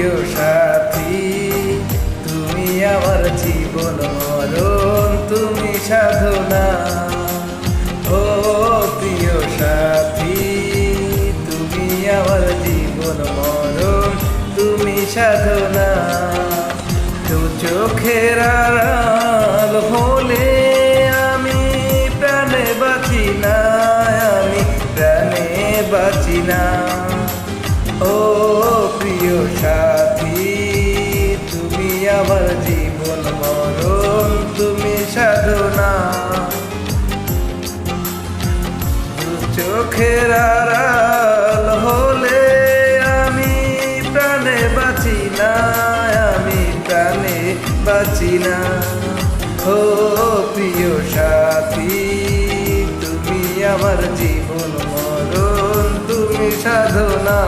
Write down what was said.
প্রিয় সাথী, তুমি আমার জীবন মরণ, তুমি সাধনা। ও প্রিয় সাথী, তুমি আমার জীবন মরণ, তুমি সাধনা। তো চোখের আড়াল হলে আমি প্রাণে বাঁচি না, আমি প্রাণে বাঁচি না। ও প্রিয় সাথী, তুমি আমার জীবন মরণ, তুমি সাধনা। চোখের আড়াল হলে আমি প্রাণে বাঁচি না, আমি প্রাণে বাঁচি না। ও প্রিয় সাথী, তুমি আমার জীবন মরণ, তুমি সাধনা।